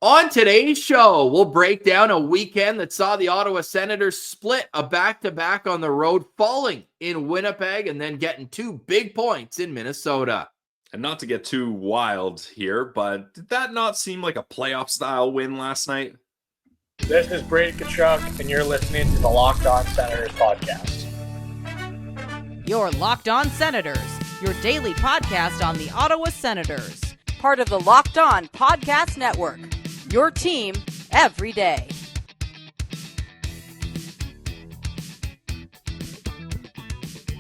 On today's show, we'll break down a weekend that saw the Ottawa Senators split a back-to-back on the road, falling in Winnipeg and then getting 2 big points in Minnesota. And not to get too wild here, but did that not seem like a playoff-style win last night? This is Gabe, and you're listening to the Locked On Senators podcast. You're Locked On Senators, your daily podcast on the Ottawa Senators. Part of the Locked On Podcast Network. Your team every day.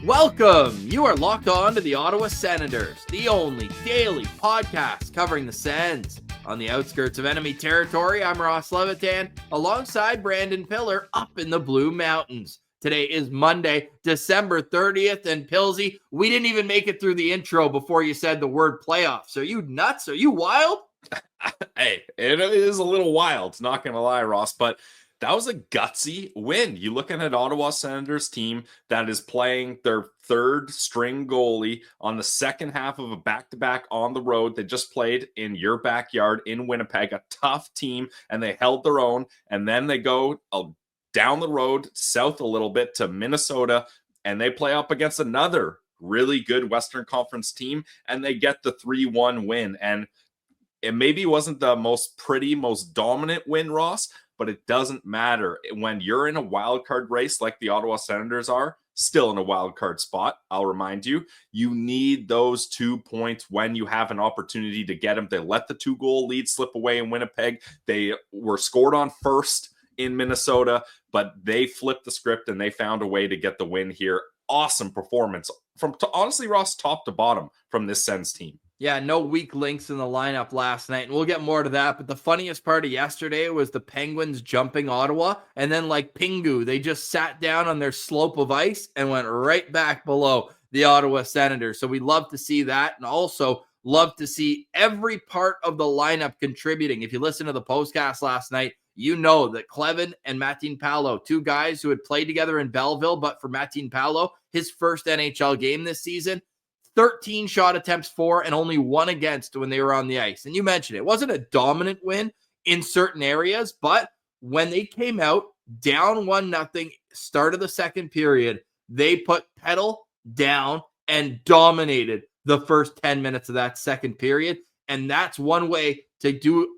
Welcome. You are locked on to the Ottawa Senators, the only daily podcast covering the Sens. On the outskirts of enemy territory, I'm Ross Levitan, alongside Brandon Piller up in the Blue Mountains. Today is Monday, December 30th, and Pilsy, we didn't even make it through the intro before you said the word playoffs. Are you nuts? Are you wild? Hey, it is a little wild, not going to lie, Ross, but that was a gutsy win. You're looking at Ottawa Senators team that is playing their third string goalie on the second half of a back-to-back on the road. They just played in your backyard in Winnipeg, a tough team, and they held their own, and then they go down the road south a little bit to Minnesota, and they play up against another really good Western Conference team, and they get the 3-1 win. And it maybe wasn't the most pretty, most dominant win, Ross, but it doesn't matter. When you're in a wild card race like the Ottawa Senators are, still in a wild card spot, I'll remind you, you need those 2 points when you have an opportunity to get them. They let the 2-goal lead slip away in Winnipeg. They were scored on first in Minnesota, but they flipped the script and they found a way to get the win here. Awesome performance from, honestly, Ross, top to bottom from this Sens team. Yeah, no weak links in the lineup last night, and we'll get more to that. But the funniest part of yesterday was the Penguins jumping Ottawa, and then like Pingu, they just sat down on their slope of ice and went right back below the Ottawa Senators. So we love to see that, and also love to see every part of the lineup contributing. If you listen to the postcast last night, you know that Clevin and Matin Paolo, 2 guys who had played together in Belleville, but for Matin Paolo, his first NHL game this season, 13 shot attempts for and only 1 against when they were on the ice. And you mentioned it wasn't a dominant win in certain areas, but when they came out down 1-0, start of the second period, they put pedal down and dominated the first 10 minutes of that second period. And that's one way to do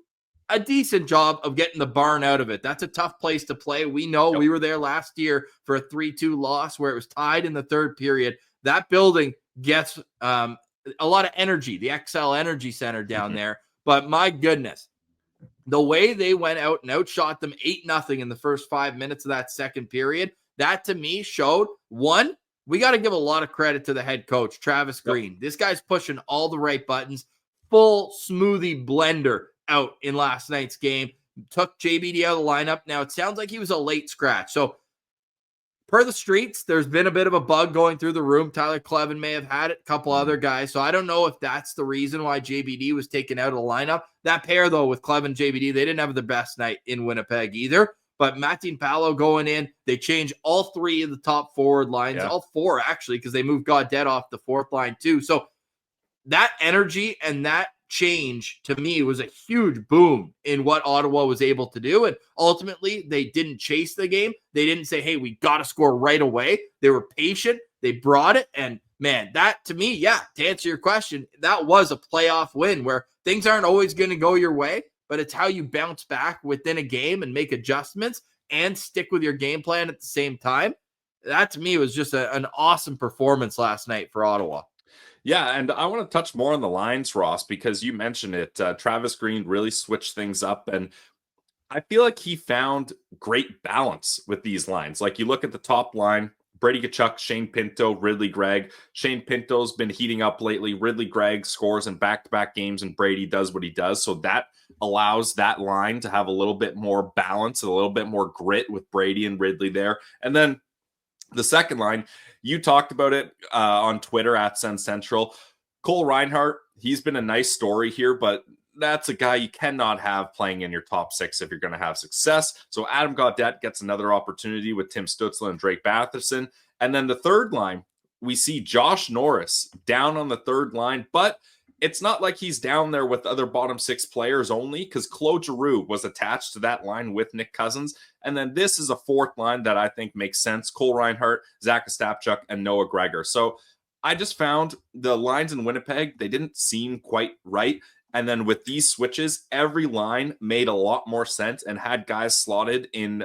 a decent job of getting the barn out of it. That's a tough place to play. We know. We were there last year for a 3-2 loss where it was tied in the third period. That building gets a lot of energy, the XL Energy Center down there. But my goodness, the way they went out and outshot them 8-0 in the first 5 minutes of that second period, that to me showed, one, we got to give a lot of credit to the head coach, Travis Green. This guy's pushing all the right buttons, full smoothie blender out in last night's game, took JBD out of the lineup. Now it sounds like he was a late scratch. So per the streets, there's been a bit of a bug going through the room. Tyler Clevin may have had it, a couple other guys. So I don't know if that's the reason why JBD was taken out of the lineup. That pair, though, with Clevin and JBD, they didn't have the best night in Winnipeg either. But Matin Paolo going in, they changed all 3 of the top forward lines, all 4 actually, because they moved Gaudette off the 4th line too. So that energy and that change to me was a huge boom in what Ottawa was able to do. And ultimately, they didn't chase the game. They didn't say, hey, we got to score right away. They were patient. They brought it. And man, that to me, to answer your question, that was a playoff win where things aren't always going to go your way, but it's how you bounce back within a game and make adjustments and stick with your game plan at the same time. That to me was just an awesome performance last night for Ottawa. Yeah, and I want to touch more on the lines, Ross, because you mentioned it. Travis Green really switched things up, and I feel like he found great balance with these lines. Like you look at the top line, Brady Tkachuk, Shane Pinto, Ridley Gregg. Shane Pinto's been heating up lately. Ridley Gregg scores in back-to-back games, and Brady does what he does. So that allows that line to have a little bit more balance, a little bit more grit with Brady and Ridley there. And then the second line, you talked about it on Twitter at Sens Central. Cole Reinhardt, he's been a nice story here, but that's a guy you cannot have playing in your top 6 if you're going to have success. So Adam Gaudette gets another opportunity with Tim Stützle and Drake Batherson. And then the third line, we see Josh Norris down on the third line, but it's not like he's down there with other bottom six players only, because Claude Giroux was attached to that line with Nick Cousins. And then this is a fourth line that I think makes sense. Cole Reinhardt, Zach Ostapchuk, and Noah Gregor. So I just found the lines in Winnipeg, they didn't seem quite right. And then with these switches, every line made a lot more sense and had guys slotted in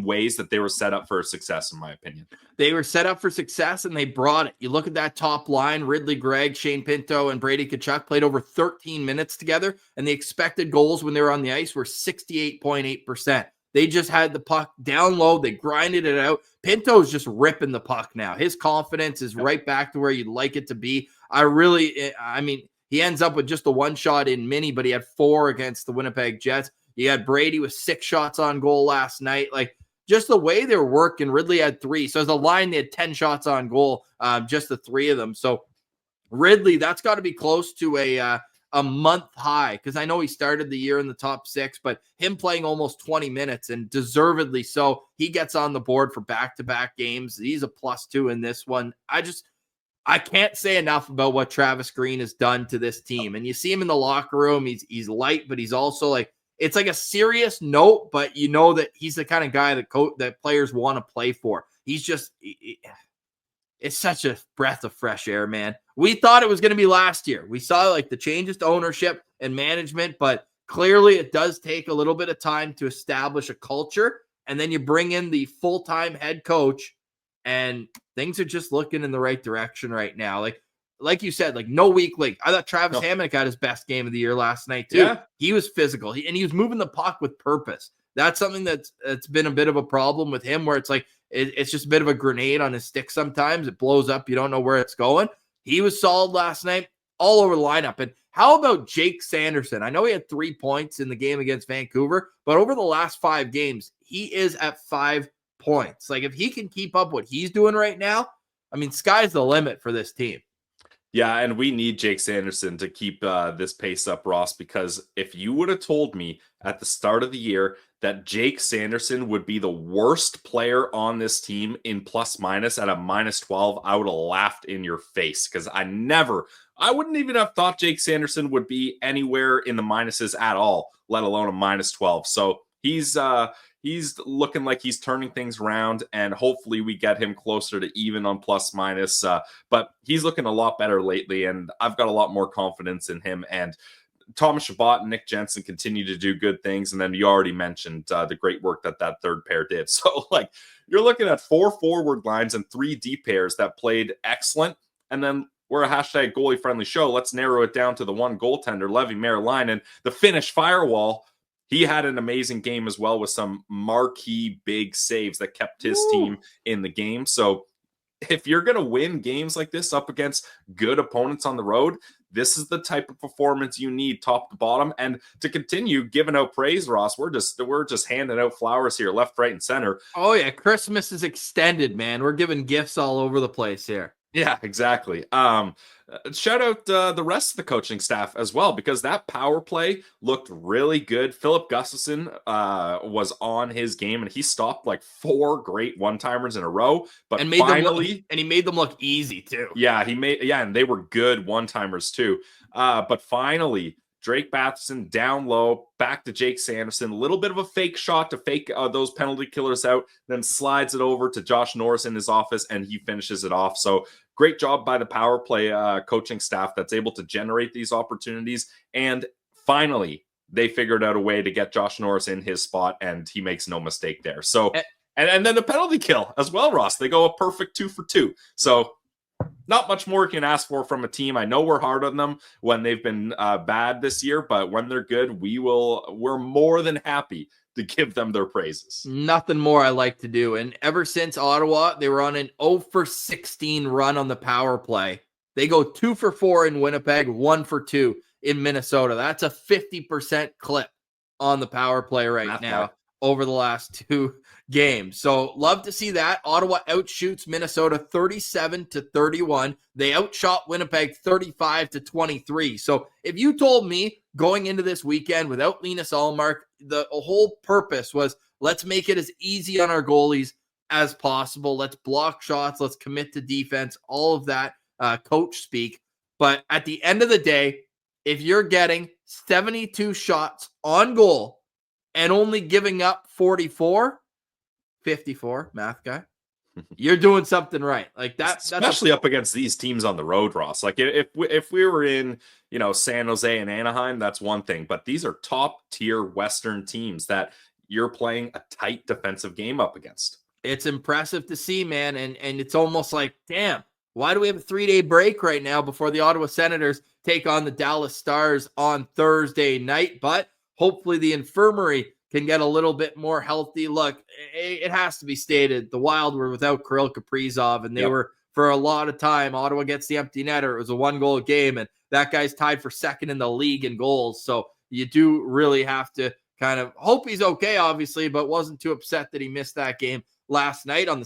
ways that they were set up for success, in my opinion. They were set up for success, and they brought it. You look at that top line, Ridley Gregg, Shane Pinto, and Brady Tkachuk played over 13 minutes together, and the expected goals when they were on the ice were 68.8%. They just had the puck down low. They grinded it out. Pinto's just ripping the puck now. His confidence is right back to where you'd like it to be. He ends up with just a one shot in mini, but he had 4 against the Winnipeg Jets. You had Brady with 6 shots on goal last night. Like, just the way they were working, Ridley had 3. So as a line, they had 10 shots on goal, just the 3 of them. So Ridley, that's got to be close to a month high, because I know he started the year in the top 6, but him playing almost 20 minutes, and deservedly so, he gets on the board for back-to-back games. He's a +2 in this one. I can't say enough about what Travis Green has done to this team. And you see him in the locker room. He's light, but he's also like, it's like a serious note, but you know that he's the kind of guy that players want to play for. He's just, it's such a breath of fresh air, man. We thought it was going to be last year. We saw like the changes to ownership and management, but clearly it does take a little bit of time to establish a culture. And then you bring in the full-time head coach, and things are just looking in the right direction right now. Like you said, like no weak link. I thought Travis Hamonic got his best game of the year last night too. Yeah. He was physical, and he was moving the puck with purpose. That's something that's been a bit of a problem with him, where it's like it's just a bit of a grenade on his stick sometimes. It blows up. You don't know where it's going. He was solid last night, all over the lineup. And how about Jake Sanderson? I know he had 3 points in the game against Vancouver, but over the last 5 games, he is at 5 points. Like, if he can keep up what he's doing right now, I mean, sky's the limit for this team. Yeah, and we need Jake Sanderson to keep this pace up, Ross, because if you would have told me at the start of the year that Jake Sanderson would be the worst player on this team in plus-minus at a -12, I would have laughed in your face, because I wouldn't even have thought Jake Sanderson would be anywhere in the minuses at all, let alone a -12. So he's looking like he's turning things around, and hopefully we get him closer to even on plus-minus. But he's looking a lot better lately, and I've got a lot more confidence in him. And Thomas Chabot and Nick Jensen continue to do good things. And then you already mentioned the great work that third pair did. So, like, you're looking at 4 forward lines and 3 deep pairs that played excellent. And then we're a hashtag goalie-friendly show. Let's narrow it down to the one goaltender, Levi Merriline, the Finnish firewall. He had an amazing game as well, with some marquee big saves that kept his team in the game. So if you're going to win games like this up against good opponents on the road, this is the type of performance you need top to bottom. And to continue giving out praise, Ross, we're just handing out flowers here, left, right, and center. Oh yeah, Christmas is extended, man. We're giving gifts all over the place here. Yeah, exactly. Shout out the rest of the coaching staff as well, because that power play looked really good. Philip Gustafson was on his game, and he stopped like 4 great one-timers in a row. But and he made them look easy too. Yeah, and they were good one-timers too. But finally, Drake Batherson down low, back to Jake Sanderson. A little bit of a fake shot to fake those penalty killers out, then slides it over to Josh Norris in his office, and he finishes it off. So great job by the power play coaching staff that's able to generate these opportunities. And finally, they figured out a way to get Josh Norris in his spot, and he makes no mistake there. So, and then the penalty kill as well, Ross. They go a perfect 2 for 2. So not much more you can ask for from a team. I know we're hard on them when they've been bad this year, but when they're good, we're more than happy to give them their praises. Nothing more I like to do. And ever since Ottawa, they were on an 0 for 16 run on the power play. They go 2 for 4 in Winnipeg, 1 for 2 in Minnesota. That's a 50% clip on the power play right now over the last 2 games. So love to see that. Ottawa outshoots Minnesota 37-31. They outshot Winnipeg 35-23. So if you told me going into this weekend without Linus Ullmark, the whole purpose was let's make it as easy on our goalies as possible. Let's block shots. Let's commit to defense. All of that coach speak. But at the end of the day, if you're getting 72 shots on goal and only giving up 44, 54, math guy, you're doing something right. Like that, especially up against these teams on the road, Ross. Like if we were in, San Jose and Anaheim, that's one thing. But these are top tier Western teams that you're playing a tight defensive game up against. It's impressive to see, man. And it's almost like, damn, why do we have a 3-day break right now before the Ottawa Senators take on the Dallas Stars on Thursday night? But hopefully the infirmary can get a little bit more healthy. Look, it has to be stated, the Wild were without Kirill Kaprizov, and they were, for a lot of time, Ottawa gets the empty netter. It was a 1-goal game, and that guy's tied for second in the league in goals. So you do really have to kind of hope he's okay, obviously, but wasn't too upset that he missed that game last night. On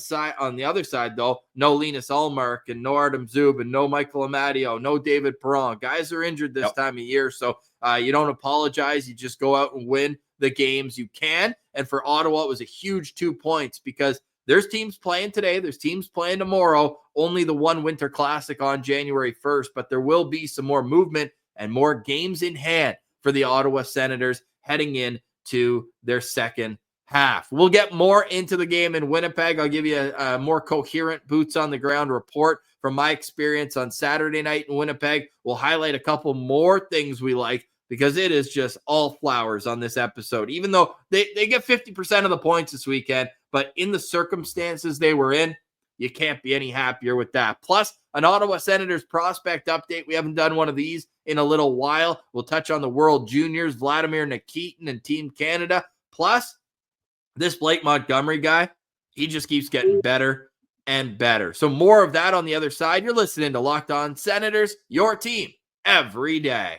the other side, though, no Linus Ullmark and no Artem Zub and no Michael Amadio, no David Perron. Guys are injured this time of year, so you don't apologize. You just go out and win the games you can. And for Ottawa, it was a huge 2 points because there's teams playing today. There's teams playing tomorrow. Only the one Winter Classic on January 1st, but there will be some more movement and more games in hand for the Ottawa Senators heading into their second half. We'll get more into the game in Winnipeg. I'll give you a more coherent boots on the ground report from my experience on Saturday night in Winnipeg. We'll highlight a couple more things we like because it is just all flowers on this episode, even though they get 50% of the points this weekend. But in the circumstances they were in, you can't be any happier with that. Plus, an Ottawa Senators prospect update. We haven't done one of these in a little while. We'll touch on the World Juniors, Vladimir Nikitin and Team Canada. Plus, this Blake Montgomery guy, he just keeps getting better and better. So more of that on the other side. You're listening to Locked On Senators, your team every day.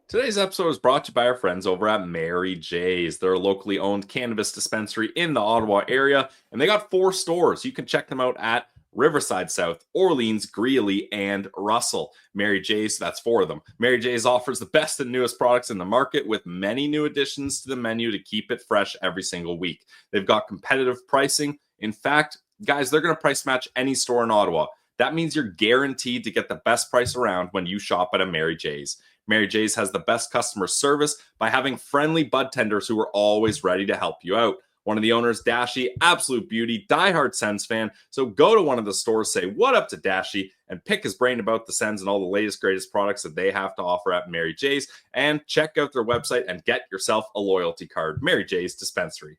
Today's episode is brought to you by our friends over at Mary J's. They're a locally owned cannabis dispensary in the Ottawa area, and they got 4 stores. You can check them out at Riverside South, Orleans, Greeley, and Russell. Mary J's, that's 4 of them. Mary J's offers the best and newest products in the market with many new additions to the menu to keep it fresh every single week. They've got competitive pricing. In fact, guys, they're going to price match any store in Ottawa. That means you're guaranteed to get the best price around when you shop at a Mary J's. Mary J's has the best customer service by having friendly bud tenders who are always ready to help you out. One of the owners, Dashy, absolute beauty, diehard Sens fan. So go to one of the stores, say what up to Dashy, and pick his brain about the Sens and all the latest, greatest products that they have to offer at Mary J's. And check out their website and get yourself a loyalty card. Mary J's Dispensary.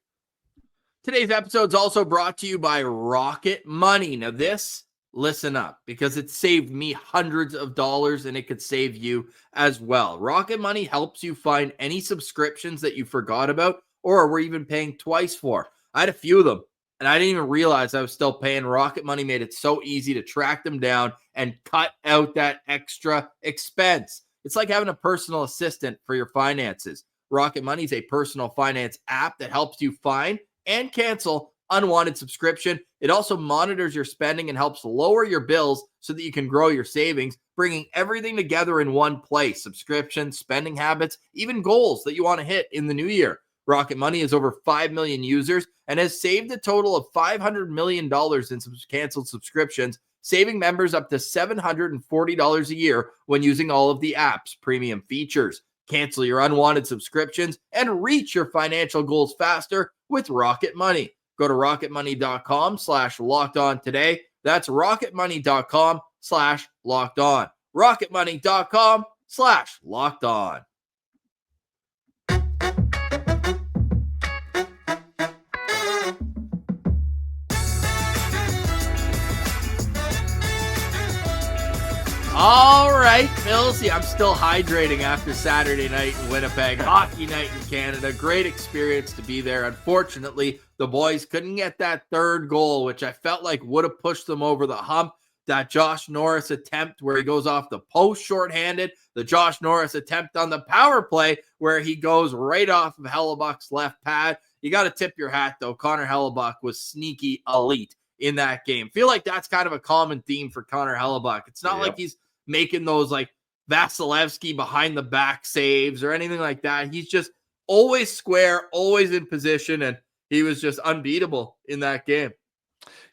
Today's episode is also brought to you by Rocket Money. Now this, listen up, because it saved me hundreds of dollars and it could save you as well. Rocket Money helps you find any subscriptions that you forgot about or were even paying twice for. I had a few of them, and I didn't even realize I was still paying. Rocket Money made it so easy to track them down and cut out that extra expense. It's like having a personal assistant for your finances. Rocket Money is a personal finance app that helps you find and cancel unwanted subscription. It also monitors your spending and helps lower your bills so that you can grow your savings, bringing everything together in one place: subscriptions, spending habits, even goals that you want to hit in the new year. Rocket Money has over 5 million users and has saved a total of $500 million in canceled subscriptions, saving members up to $740 a year when using all of the app's premium features. Cancel your unwanted subscriptions and reach your financial goals faster with Rocket Money. Go to rocketmoney.com/lockedon today. That's rocketmoney.com/lockedon. rocketmoney.com/lockedon. All right, Millsy, I'm still hydrating after Saturday night in Winnipeg, hockey night in Canada. Great experience to be there. Unfortunately, the boys couldn't get that third goal, which I felt like would have pushed them over the hump. That Josh Norris attempt where he goes off the post shorthanded, the Josh Norris attempt on the power play where he goes right off of Hellebuck's left pad. You got to tip your hat, though. Connor Hellebuck was sneaky elite in that game. Feel like that's kind of a common theme for Connor Hellebuck. It's not like he's making those like Vasilevsky behind the back saves or anything like that. He's just always square, always in position, and he was just unbeatable in that game.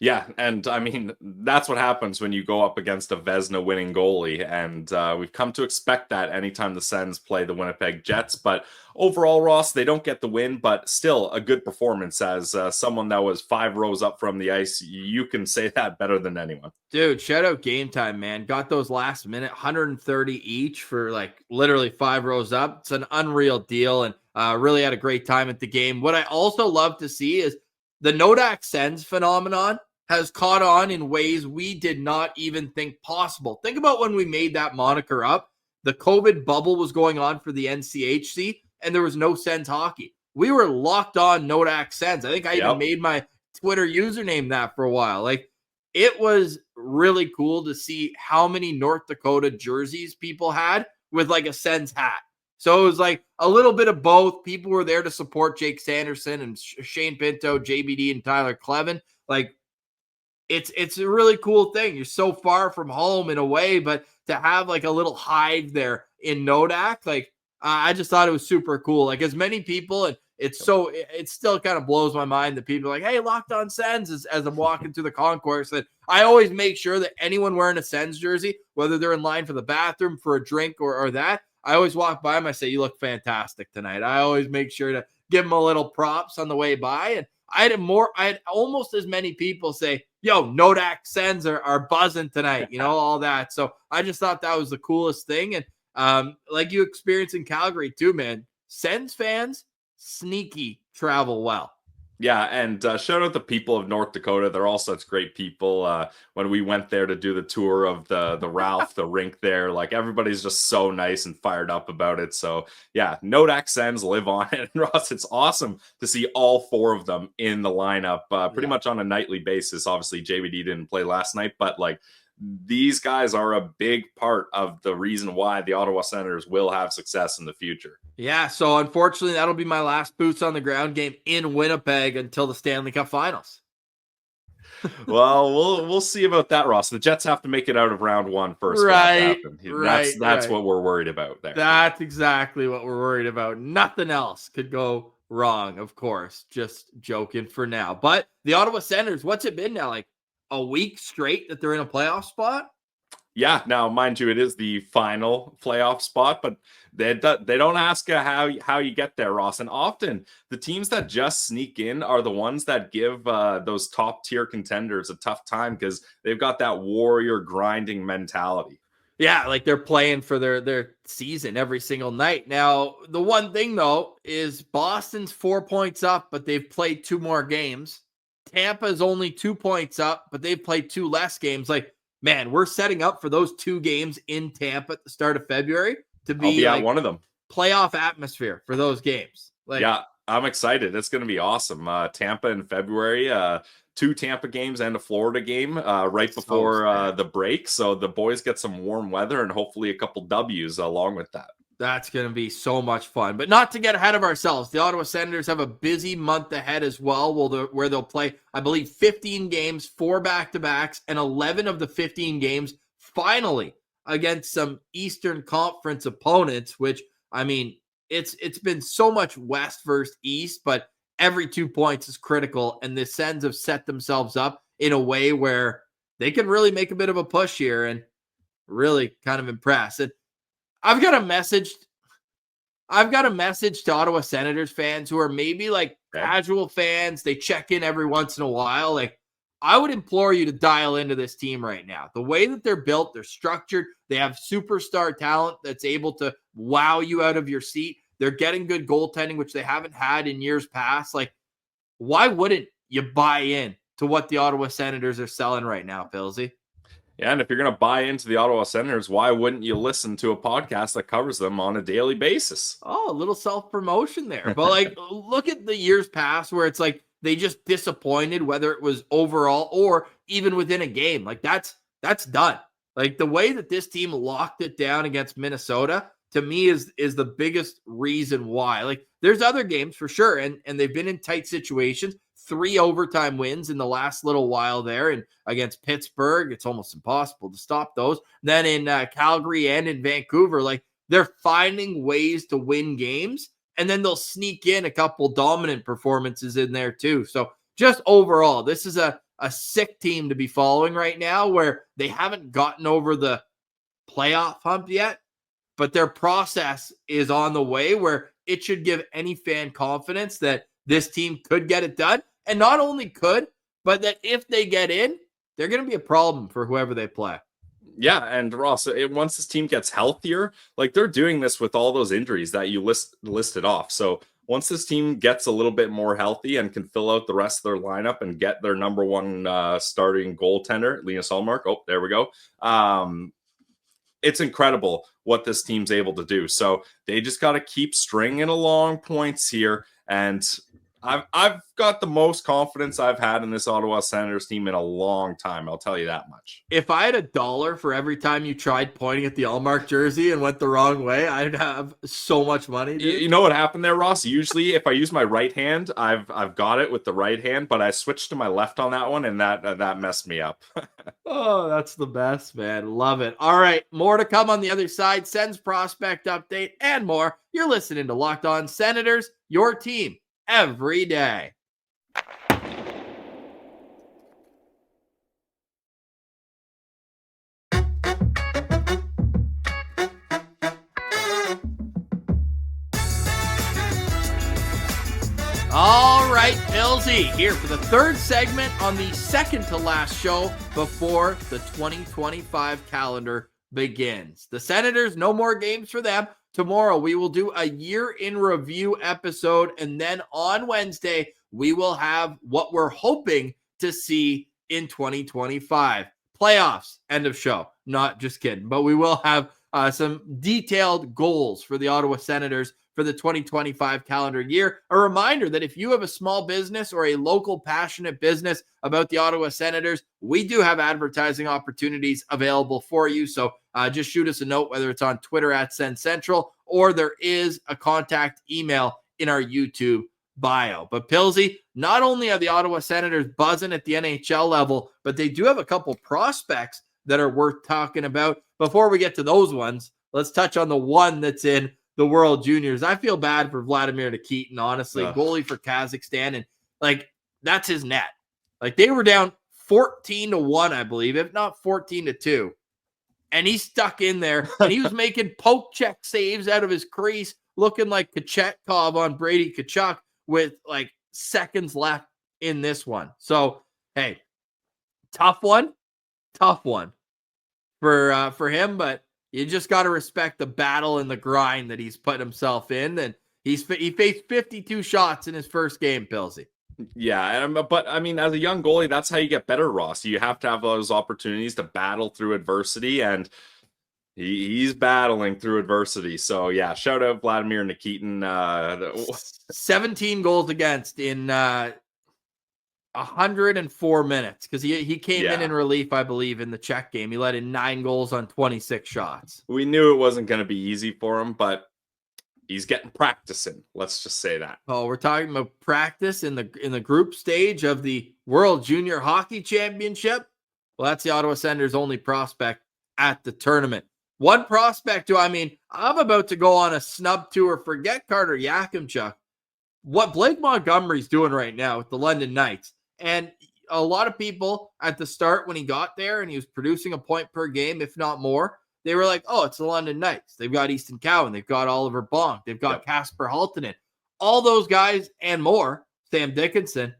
Yeah, and I mean, that's what happens when you go up against a Vezina winning goalie, and we've come to expect that anytime the Sens play the Winnipeg Jets. But overall, Ross, they don't get the win, but still a good performance as someone that was 5 rows up from the ice. You can say that better than anyone. Dude, shout out Gametime, man. Got those last minute 130 each for like literally 5 rows up. It's an unreal deal, and really had a great time at the game. What I also love to see is the Nodak Sens phenomenon has caught on in ways we did not even think possible. Think about when we made that moniker up. The COVID bubble was going on for the NCHC, and there was no Sens hockey. We were locked on Nodak Sens. I think I even made my Twitter username that for a while. Like, it was really cool to see how many North Dakota jerseys people had with like a Sens hat. So it was like a little bit of both. People were there to support Jake Sanderson and Shane Pinto, JBD, and Tyler Clevin. Like, it's a really cool thing. You're so far from home in a way, but to have like a little hive there in Nodak, like I just thought it was super cool. Like, as many people, and it still kind of blows my mind that people are like, hey, Locked On Sens, as I'm walking through the concourse. That I always make sure that anyone wearing a Sens jersey, whether they're in line for the bathroom, for a drink, or that, I always walk by them. I say, you look fantastic tonight. I always make sure to give them a little props on the way by. And I had almost as many people say, yo, Nodak Sens are buzzing tonight, all that. So I just thought that was the coolest thing. And like you experienced in Calgary too, man, Sens fans, sneaky travel well. Yeah, and shout out the people of North Dakota. They're all such great people. When we went there to do the tour of the Ralph, the rink there, like everybody's just so nice and fired up about it. So yeah, Nodak Sens live on it. And Ross, it's awesome to see all 4 of them in the lineup pretty much on a nightly basis. Obviously, JVD didn't play last night, but like these guys are a big part of the reason why the Ottawa Senators will have success in the future. Yeah, so unfortunately, that'll be my last boots on the ground game in Winnipeg until the Stanley Cup Finals. Well, we'll see about that, Ross. The Jets have to make it out of round 1 first. Right. That's what we're worried about there. That's exactly what we're worried about. Nothing else could go wrong, of course. Just joking for now. But the Ottawa Senators, what's it been now? Like a week straight that they're in a playoff spot? Yeah, now mind you, it is the final playoff spot, but they don't ask how you get there, Ross. And often the teams that just sneak in are the ones that give those top tier contenders a tough time because they've got that warrior grinding mentality. Yeah, like they're playing for their season every single night. Now, the one thing though is Boston's 4 points up, but they've played 2 more games. Tampa's only 2 points up, but they've played 2 less games. Like, man, we're setting up for those 2 games in Tampa at the start of February to be at like one of them. Playoff atmosphere for those games. Like, yeah, I'm excited. It's going to be awesome. Tampa in February, 2 Tampa games and a Florida game right before the break. So the boys get some warm weather and hopefully a couple W's along with that. That's going to be so much fun. But not to get ahead of ourselves, the Ottawa Senators have a busy month ahead as well, where they'll play, I believe, 15 games, 4 back-to-backs, and 11 of the 15 games finally against some Eastern Conference opponents, which, I mean, it's been so much West versus East, but every 2 points is critical, and the Sens have set themselves up in a way where they can really make a bit of a push here and really kind of impress. And I've got a message to Ottawa Senators fans who are maybe like casual fans. They check in every once in a while. Like, I would implore you to dial into this team right now. The way that they're built, they're structured. They have superstar talent that's able to wow you out of your seat. They're getting good goaltending, which they haven't had in years past. Like, why wouldn't you buy in to what the Ottawa Senators are selling right now, Pilsy? Yeah, and if you're going to buy into the Ottawa Senators, why wouldn't you listen to a podcast that covers them on a daily basis? Oh, a little self-promotion there. But, like, look at the years past where it's like they just disappointed, whether it was overall or even within a game. Like, that's done. Like, the way that this team locked it down against Minnesota, to me, is the biggest reason why. Like, there's other games for sure, and they've been in tight situations. 3 overtime wins in the last little while there, and against Pittsburgh, it's almost impossible to stop those. Then in Calgary and in Vancouver, like, they're finding ways to win games, and then they'll sneak in a couple dominant performances in there too. So just overall, this is a a sick team to be following right now, where they haven't gotten over the playoff hump yet, but their process is on the way, where it should give any fan confidence that this team could get it done. And not only could, but that if they get in, they're going to be a problem for whoever they play. Yeah, and Ross, once this team gets healthier, like they're doing this with all those injuries that you listed off. So once this team gets a little bit more healthy and can fill out the rest of their lineup and get their number one starting goaltender, Linus Ullmark. Oh, there we go. It's incredible what this team's able to do. So they just got to keep stringing along points here. And I've got the most confidence I've had in this Ottawa Senators team in a long time. I'll tell you that much. If I had $1 for every time you tried pointing at the Ullmark jersey and went the wrong way, I'd have so much money. Dude. You know what happened there, Ross? Usually if I use my right hand, I've got it with the right hand, but I switched to my left on that one, and that messed me up. Oh, that's the best, man. Love it. All right, more to come on the other side. Sens prospect update and more. You're listening to Locked On Senators, your team every day. All right, Pilsy, here for the third segment on the second to last show before the 2025 calendar begins. The Senators, no more games for them. Tomorrow, we will do a year in review episode, and then on Wednesday, we will have what we're hoping to see in 2025. Playoffs, end of show. Not just kidding, but we will have some detailed goals for the Ottawa Senators for the 2025 calendar year. A reminder that if you have a small business or a local passionate business about the Ottawa Senators, we do have advertising opportunities available for you. So just shoot us a note, whether it's on Twitter at Sens Central, or there is a contact email in our YouTube bio. But Pilsy, not only are the Ottawa Senators buzzing at the NHL level, but they do have a couple prospects that are worth talking about. Before we get to those ones, let's touch on the one that's in the World Juniors. I feel bad for Vladimir Nikitin, honestly. Goalie for Kazakhstan, and like that's his net. Like they were down 14-1, I believe, if not 14-2. And he's stuck in there, and he was making poke check saves out of his crease, looking like Kachetkov on Brady Tkachuk with like seconds left in this one. So, hey, tough one for him, but you just got to respect the battle and the grind that he's put himself in. And he faced 52 shots in his first game, Pilsy. Yeah, but I mean, as a young goalie, that's how you get better, Ross. You have to have those opportunities to battle through adversity, and he's battling through adversity. So, yeah, shout out Vladimir Nikitin. 17 goals against in 104 minutes, because he came in relief, I believe, in the Czech game. He let in 9 goals on 26 shots. We knew it wasn't going to be easy for him, but he's getting practice in. Let's just say that. Oh, we're talking about practice in the group stage of the World Junior Hockey Championship. Well, that's the Ottawa Senators' only prospect at the tournament. One prospect I'm about to go on a snub tour. Forget Carter Yakemchuk. What Blake Montgomery's doing right now with the London Knights. And a lot of people at the start when he got there and he was producing a point per game, if not more, they were like, oh, it's the London Knights. They've got Easton Cowan. They've got Oliver Bonk. They've got Kasper Halttunen. All those guys and more, Sam Dickinson,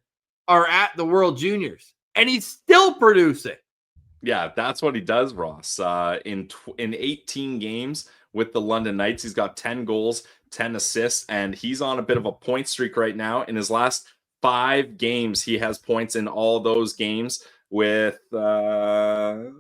are at the World Juniors. And he's still producing. Yeah, that's what he does, Ross. In 18 games with the London Knights, he's got 10 goals, 10 assists, and he's on a bit of a point streak right now. In his last 5 games, he has points in all those games with 8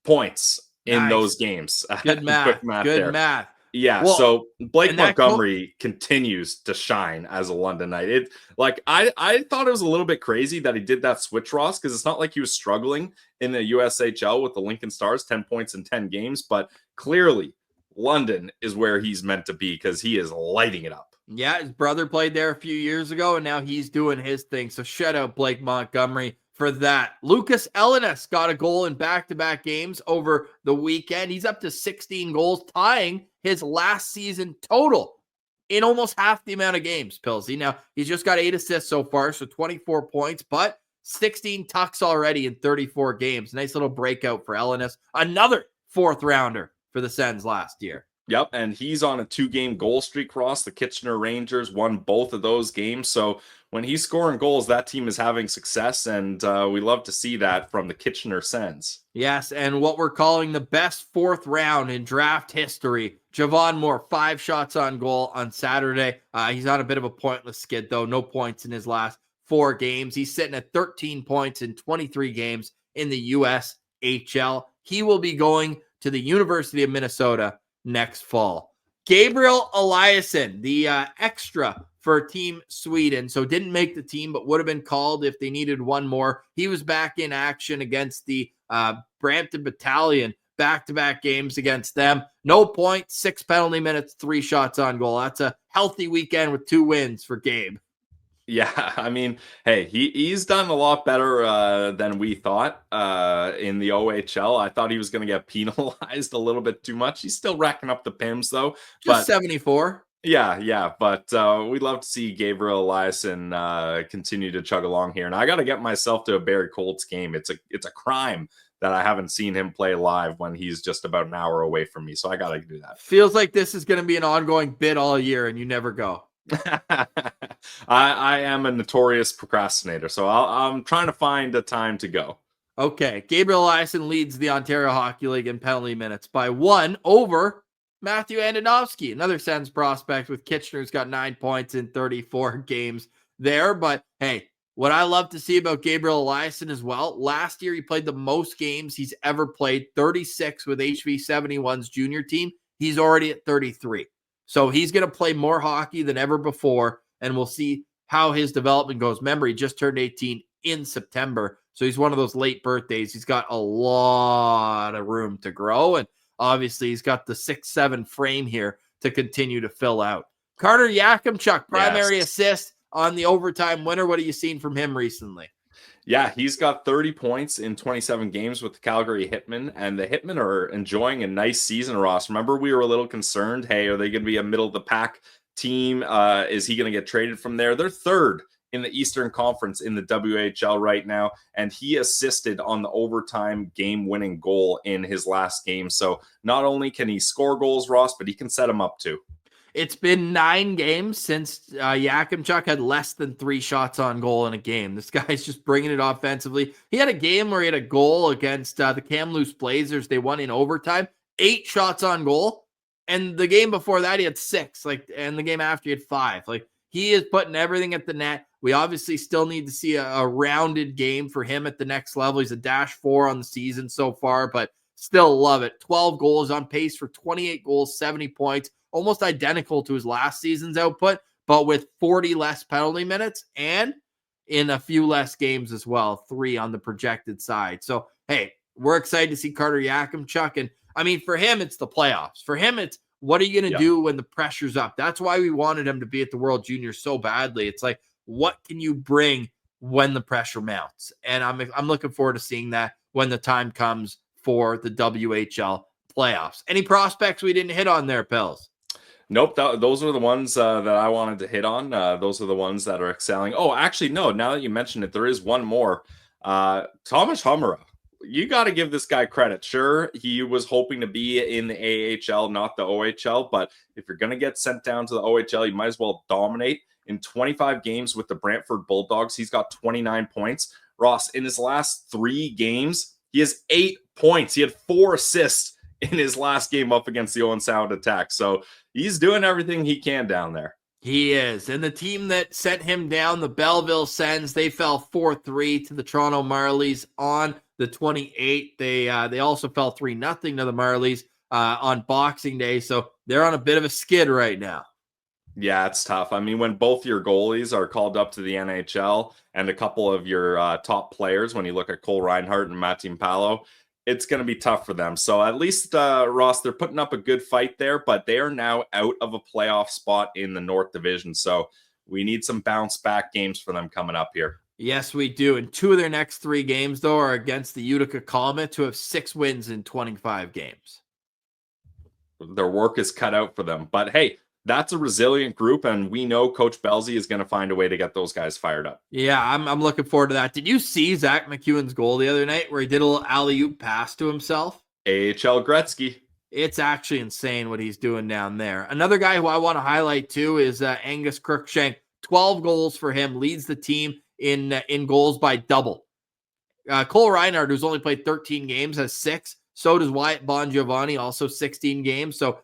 points in those games. Good math. Quick math Good there. math. Yeah, well, so Blake Montgomery continues to shine as a London Knight. I thought it was a little bit crazy that he did that switch, Ross, because it's not like he was struggling in the USHL with the Lincoln Stars, 10 points in 10 games, but clearly London is where he's meant to be because he is lighting it up. Yeah, his brother played there a few years ago, and now he's doing his thing. So shout out Blake Montgomery for that. Lucas Eliasson got a goal in back-to-back games over the weekend. He's up to 16 goals, tying his last season total in almost half the amount of games, Pilsy. Now, he's just got 8 assists so far, so 24 points, but 16 tucks already in 34 games. Nice little breakout for Eliasson. Another 4th rounder for the Sens last year. Yep, and he's on a 2-game goal streak, Ross. The Kitchener Rangers won both of those games. So when he's scoring goals, that team is having success, and we love to see that from the Kitchener Sens. Yes, and what we're calling the best 4th round in draft history. Javon Moore, 5 shots on goal on Saturday. He's on a bit of a pointless skid, though. No points in his last 4 games. He's sitting at 13 points in 23 games in the USHL. He will be going to the University of Minnesota next fall. Gabriel Eliasson, the extra for Team Sweden, so didn't make the team, but would have been called if they needed one more. He was back in action against the Brampton Battalion, back-to-back games against them. No points, 6 penalty minutes, 3 shots on goal. That's a healthy weekend with 2 wins for Gabe. Yeah, I mean, hey, he's done a lot better than we thought in the OHL. I thought he was going to get penalized a little bit too much. He's still racking up the PIMs, though. Just 74. Yeah, but we'd love to see Gabriel Eliasson continue to chug along here. And I got to get myself to a Barrie Colts game. It's a crime that I haven't seen him play live when he's just about an hour away from me. So I got to do that. Feels like this is going to be an ongoing bit all year, and you never go. I am a notorious procrastinator, so I'm trying to find a time to go. Okay, Gabriel Eliasson leads the Ontario Hockey League in penalty minutes by 1 over Matthew Andonovski, another Sens prospect with Kitchener's got 9 points in 34 games there. But hey, what I love to see about Gabriel Eliasson as well, last year he played the most games he's ever played, 36 with HV71's junior team. He's already at 33. So he's going to play more hockey than ever before, and we'll see how his development goes. Remember, he just turned 18 in September, so he's one of those late birthdays. He's got a lot of room to grow, and obviously he's got the 6'7" frame here to continue to fill out. Carter Yakemchuk, primary assist on the overtime winner. What have you seen from him recently? Yeah, he's got 30 points in 27 games with the Calgary Hitmen, and the Hitmen are enjoying a nice season, Ross. Remember, we were a little concerned. Hey, are they going to be a middle-of-the-pack team? Is he going to get traded from there? They're 3rd in the Eastern Conference in the WHL right now, and he assisted on the overtime game-winning goal in his last game. So not only can he score goals, Ross, but he can set them up too. It's been 9 games since Yakemchuk had less than 3 shots on goal in a game. This guy's just bringing it offensively. He had a game where he had a goal against the Kamloops Blazers. They won in overtime, 8 shots on goal. And the game before that, he had 6. And the game after, he had 5. He is putting everything at the net. We obviously still need to see a rounded game for him at the next level. He's a -4 on the season so far, but still love it. 12 goals, on pace for 28 goals, 70 points. Almost identical to his last season's output, but with 40 less penalty minutes and in a few less games as well, 3 on the projected side. So, hey, we're excited to see Carter Yakemchuk. And, I mean, for him, it's the playoffs. For him, it's what are you going to do when the pressure's up? That's why we wanted him to be at the World Juniors so badly. It's like, what can you bring when the pressure mounts? And I'm looking forward to seeing that when the time comes for the WHL playoffs. Any prospects we didn't hit on there, Pills? Nope, those are the ones that I wanted to hit on. Those are the ones that are excelling. Oh, actually, no, now that you mention it, there is one more. Tomas Hamara. You got to give this guy credit. Sure, he was hoping to be in the AHL, not the OHL, but if you're going to get sent down to the OHL, you might as well dominate. In 25 games with the Brantford Bulldogs, he's got 29 points. Ross, in his last 3 games, he has 8 points. He had 4 assists in his last game up against the Owen Sound Attack. So he's doing everything he can down there. He is. And the team that sent him down, the Belleville Sens, they fell 4-3 to the Toronto Marlies on the 28th. They also fell 3-0 to the Marlies on Boxing Day. So they're on a bit of a skid right now. Yeah, it's tough. I mean, when both your goalies are called up to the NHL and a couple of your top players, when you look at Cole Reinhardt and Matim Palo, it's going to be tough for them. So at least, Ross, they're putting up a good fight there, but they are now out of a playoff spot in the North Division. So we need some bounce back games for them coming up here. Yes, we do. And 2 of their next 3 games, though, are against the Utica Comets, who have 6 wins in 25 games. Their work is cut out for them. But hey, that's a resilient group, and we know Coach Belzy is going to find a way to get those guys fired up. Yeah, I'm looking forward to that. Did you see Zach McEwen's goal the other night where he did a little alley-oop pass to himself? AHL Gretzky. It's actually insane what he's doing down there. Another guy who I want to highlight too is Angus Crookshank. 12 goals for him, leads the team in goals by double. Cole Reinhardt, who's only played 13 games, has 6. So does Wyatt Bongiovanni, also 16 games. So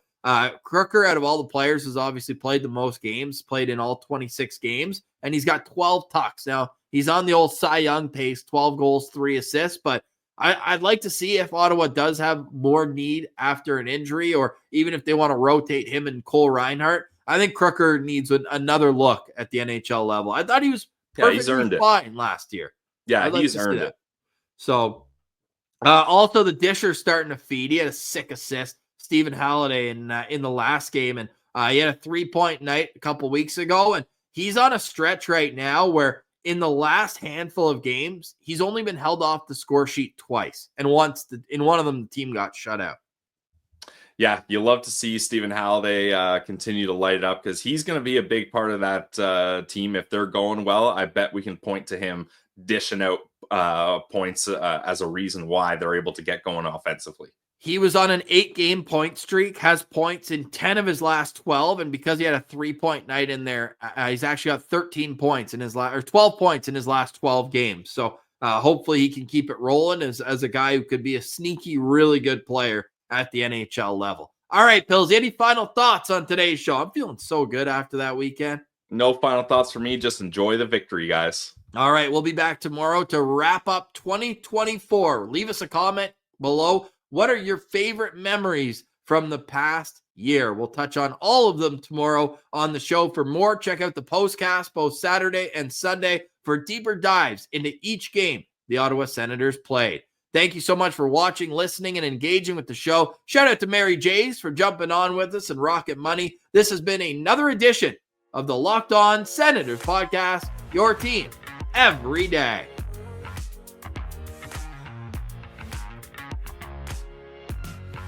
Crooker, out of all the players, has obviously played the most games, played in all 26 games, and he's got 12 tucks. Now, he's on the old Cy Young pace, 12 goals, 3 assists, but I'd like to see if Ottawa does have more need after an injury, or even if they want to rotate him and Cole Reinhardt. I think Crooker needs another look at the NHL level. I thought he was perfectly fine last year. Yeah, he's earned it. So, also the Disher's starting to feed. He had a sick assist, Stephen Halliday, in the last game, and he had a 3-point night a couple weeks ago, and he's on a stretch right now where in the last handful of games, he's only been held off the score sheet twice, and once in one of them, the team got shut out. Yeah, you love to see Stephen Halliday continue to light it up, because he's going to be a big part of that team. If they're going well, I bet we can point to him dishing out points as a reason why they're able to get going offensively. He was on an 8-game point streak, has points in 10 of his last 12, and because he had a 3-point night in there, he's actually got 13 points in his 12 points in his last 12 games. So hopefully he can keep it rolling as a guy who could be a sneaky, really good player at the NHL level. All right, Pills, any final thoughts on today's show? I'm feeling so good after that weekend. No final thoughts for me. Just enjoy the victory, guys. All right, we'll be back tomorrow to wrap up 2024. Leave us a comment below. What are your favorite memories from the past year? We'll touch on all of them tomorrow on the show. For more, check out the postcast both Saturday and Sunday for deeper dives into each game the Ottawa Senators played. Thank you so much for watching, listening, and engaging with the show. Shout out to Mary Jays for jumping on with us and Rocket Money. This has been another edition of the Locked On Senators podcast, your team every day.